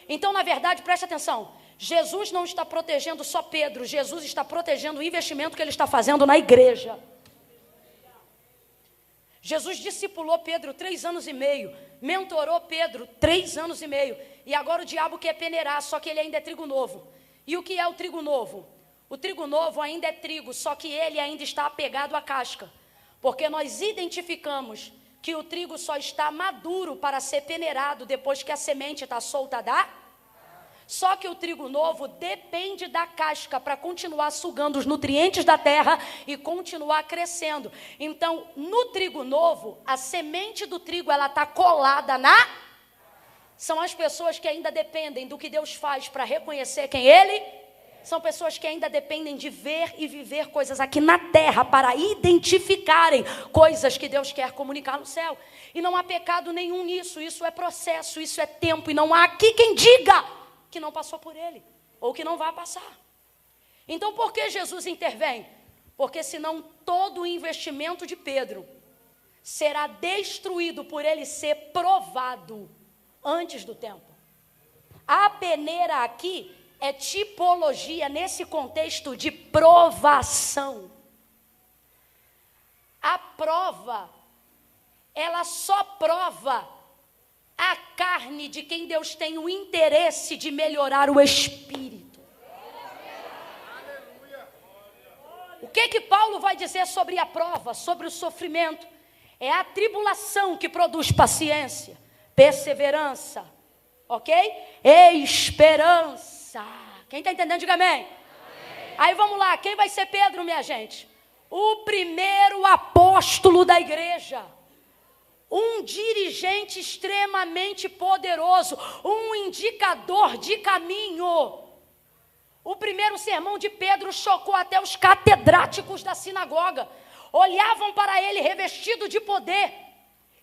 Então, na verdade, preste atenção, Jesus não está protegendo só Pedro, Jesus está protegendo o investimento que ele está fazendo na igreja. Jesus discipulou Pedro 3 anos e meio, mentorou Pedro 3 anos e meio, e agora o diabo quer peneirar, só que ele ainda é trigo novo. E o que é o trigo novo? O trigo novo ainda é trigo, só que ele ainda está apegado à casca, porque nós identificamos que o trigo só está maduro para ser peneirado depois que a semente está solta da... Só que o trigo novo depende da casca para continuar sugando os nutrientes da terra e continuar crescendo. Então, no trigo novo, a semente do trigo ela está colada na... São as pessoas que ainda dependem do que Deus faz para reconhecer quem Ele... São pessoas que ainda dependem de ver e viver coisas aqui na terra para identificarem coisas que Deus quer comunicar no céu. E não há pecado nenhum nisso, isso é processo, isso é tempo. E não há aqui quem diga que não passou por ele, ou que não vai passar. Então por que Jesus intervém? Porque senão todo o investimento de Pedro será destruído por ele ser provado antes do tempo. A peneira aqui é tipologia nesse contexto de provação. A prova, ela só prova a carne de quem Deus tem o interesse de melhorar o espírito. O que Paulo vai dizer sobre a prova, sobre o sofrimento? É a tribulação que produz paciência, perseverança, ok? Esperança. Quem está entendendo, diga amém. Amém. Aí vamos lá, quem vai ser Pedro, minha gente? O primeiro apóstolo da igreja. Um dirigente extremamente poderoso, um indicador de caminho. O primeiro sermão de Pedro chocou até os catedráticos da sinagoga. Olhavam para ele revestido de poder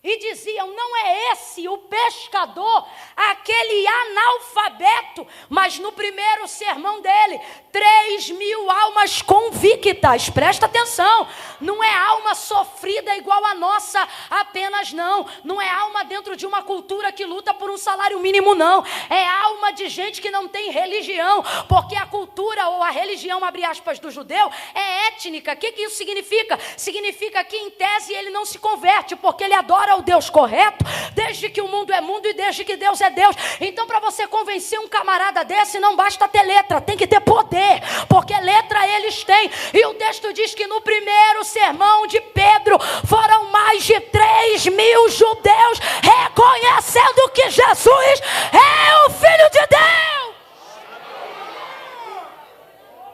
e diziam, não é esse o pescador, aquele analfabeto? Mas no primeiro sermão dele, 3.000 almas convictas, presta atenção, não é alma sofrida igual a nossa apenas não, não é alma dentro de uma cultura que luta por um salário mínimo não, é alma de gente que não tem religião, porque a cultura ou a religião, abre aspas, do judeu, é étnica. O que isso significa? Significa que em tese ele não se converte, porque ele adora o Deus correto, desde que o mundo é mundo e desde que Deus é Deus. Então para você convencer um camarada desse, não basta ter letra, tem que ter poder, porque letra eles têm. E o texto diz que no primeiro sermão de Pedro, foram mais de 3.000 judeus reconhecendo que Jesus é o Filho de Deus.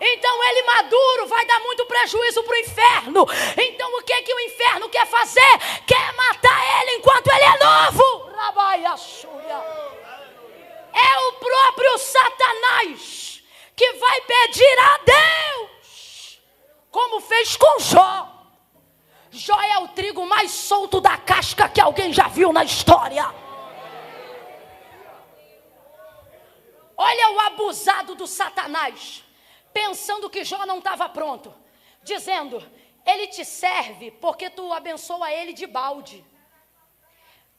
Então Então ele maduro vai dar muito prejuízo para o inferno. Então o que o inferno quer fazer? Quer matar ele enquanto ele é novo. É o próprio Satanás que vai pedir a Deus, como fez com Jó. Jó é o trigo mais solto da casca que alguém já viu na história. Olha o abusado do Satanás, pensando que Jó não estava pronto, dizendo, ele te serve porque tu abençoa ele de balde.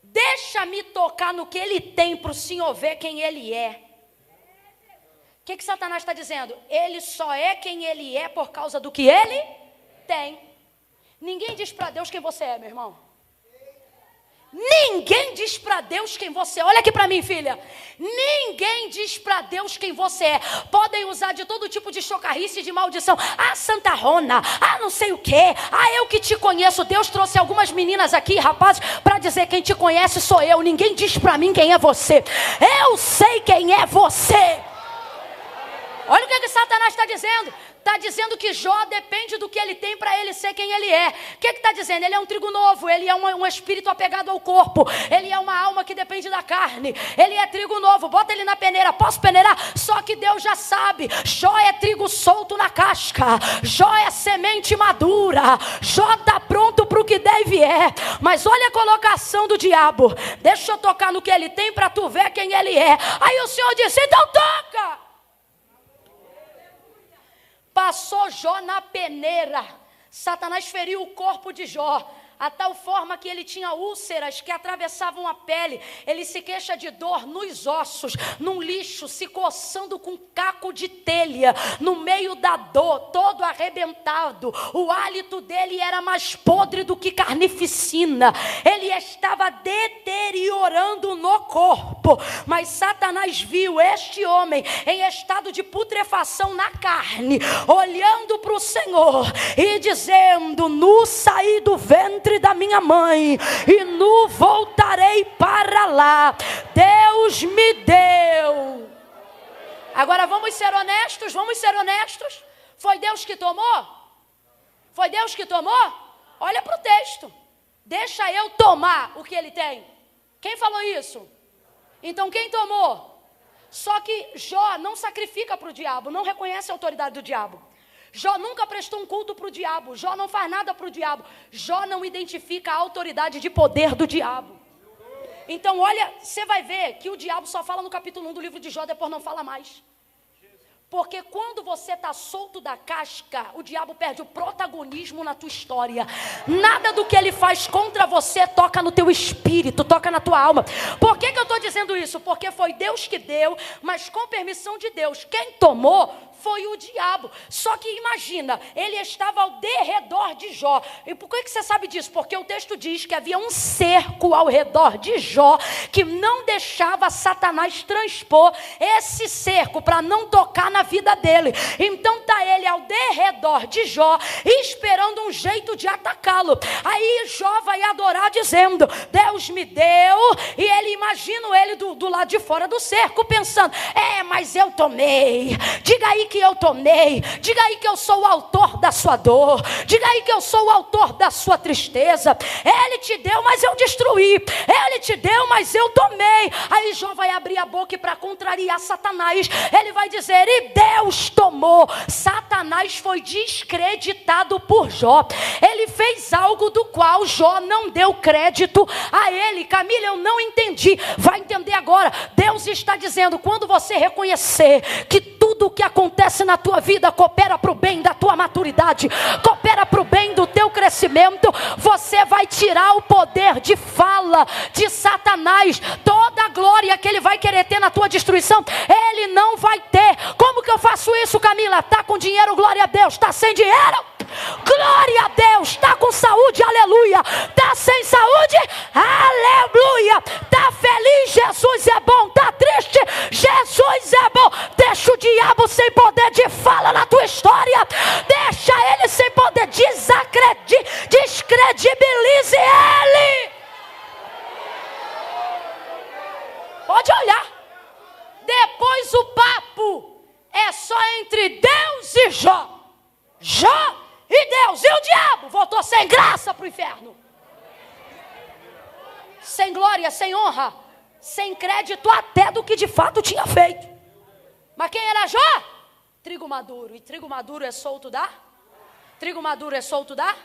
Deixa-me tocar no que ele tem para o Senhor ver quem ele é. O que Satanás está dizendo? Ele só é quem ele é por causa do que ele tem. Ninguém diz para Deus quem você é, meu irmão. Ninguém diz para Deus quem você é. Olha aqui para mim, filha. Ninguém diz para Deus quem você é. Podem usar de todo tipo de chocarrice, de maldição. Ah, Santa Rona. Ah, não sei o quê. Ah, eu que te conheço. Deus trouxe algumas meninas aqui, rapazes, para dizer quem te conhece sou eu. Ninguém diz para mim quem é você. Eu sei quem é você. Olha o que Satanás está dizendo. Está dizendo que Jó depende do que ele tem para ele ser quem ele é. O que está dizendo? Ele é um trigo novo, ele é um espírito apegado ao corpo, ele é uma alma que depende da carne, ele é trigo novo, bota ele na peneira, posso peneirar? Só que Deus já sabe, Jó é trigo solto na casca, Jó é semente madura, Jó está pronto para o que deve é. Mas olha a colocação do diabo, deixa eu tocar no que ele tem para tu ver quem ele é. Aí o Senhor disse, então toca. Passou Jó na peneira. Satanás feriu o corpo de Jó, a tal forma que ele tinha úlceras que atravessavam a pele. Ele se queixa de dor nos ossos, num lixo, se coçando com caco de telha, no meio da dor, todo arrebentado. O hálito dele era mais podre do que carnificina. Ele estava deteriorando no corpo. Mas Satanás viu este homem em estado de putrefação na carne, olhando para o Senhor e dizendo, nu saí do ventre da minha mãe e nu voltarei para lá. Deus me deu. Agora vamos ser honestos, Foi Deus que tomou? Foi Deus que tomou? Olha para o texto. Deixa eu tomar o que ele tem. Quem falou isso? Então quem tomou? Só que Jó não sacrifica para o diabo, não reconhece a autoridade do diabo. Jó nunca prestou um culto para o diabo. Jó não faz nada para o diabo. Jó não identifica a autoridade de poder do diabo. Então olha, você vai ver que o diabo só fala no capítulo 1 do livro de Jó, depois não fala mais. Porque quando você está solto da casca, o diabo perde o protagonismo na tua história. Nada do que ele faz contra você toca no teu espírito, toca na tua alma. Por que eu estou dizendo isso? Porque foi Deus que deu, mas com permissão de Deus. Quem tomou foi o diabo. Só que imagina, ele estava ao derredor de Jó. E por que você sabe disso? Porque o texto diz que havia um cerco ao redor de Jó, que não deixava Satanás transpor esse cerco para não tocar na vida dele. Então está ele ao derredor de Jó, esperando um jeito de atacá-lo. Aí Jó vai adorar dizendo, Deus me deu. E ele imagina ele do lado de fora do cerco, pensando, mas eu tomei. Diga aí que eu tomei, diga aí que eu sou o autor da sua dor, diga aí que eu sou o autor da sua tristeza. Ele te deu, mas eu destruí. Ele te deu, mas eu tomei. Aí Jó vai abrir a boca e para contrariar Satanás, ele vai dizer, e Deus tomou. Satanás foi descreditado por Jó. Ele fez algo do qual Jó não deu crédito a ele. Camila, eu não entendi. Vai entender agora. Deus está dizendo, quando você reconhecer que tudo o que acontece na tua vida coopera para o bem da tua maturidade, coopera para o bem do teu crescimento, você vai tirar o poder de fala de Satanás. Toda a glória que ele vai querer ter na tua destruição, ele não vai ter. Como que eu faço isso, Camila? Está com dinheiro, glória a Deus. Está sem dinheiro? Glória a Deus. Está com saúde, aleluia. Está sem saúde, aleluia. Está feliz, Jesus é bom. Está triste, Jesus é bom. Deixa o diabo sem poder de fala na tua história. Deixa ele sem poder. Descredibilize ele. Pode olhar. Depois o papo é só entre Deus e Jó. Jó e Deus. E o diabo voltou sem graça para o inferno. Sem glória, sem honra, sem crédito até do que de fato tinha feito. Mas quem era Jó? Trigo maduro. E trigo maduro é solto da? Trigo maduro é solto da?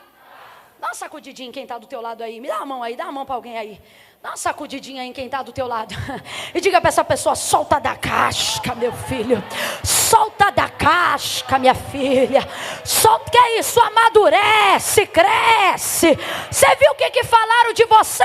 Dá uma sacudidinha em quem está do teu lado aí. Me dá a mão aí, dá a mão para alguém aí. Dá uma sacudidinha em quem está do teu lado. E diga para essa pessoa, solta da casca, meu filho. Solta da casca, minha filha. Solta, que é isso? Amadurece, cresce. Você viu o que falaram de você?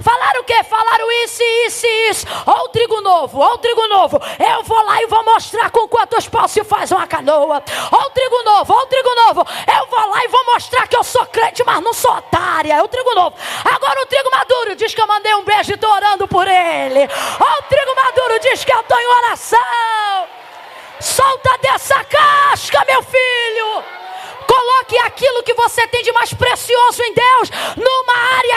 Falaram o quê? Falaram isso, isso e isso. Ó o trigo novo, ó o trigo novo. Eu vou lá e vou mostrar com quantos paus se faz uma canoa. Ó o trigo novo, ó o trigo novo. Eu vou lá e vou mostrar que eu sou crente, mas não sou otária. É o trigo novo. Agora o trigo maduro diz que eu mandei um beijo e estou orando por ele. Ó o trigo maduro diz que eu estou em oração. Solta dessa casca, meu filho. Coloque aquilo que você tem de mais precioso em Deus numa área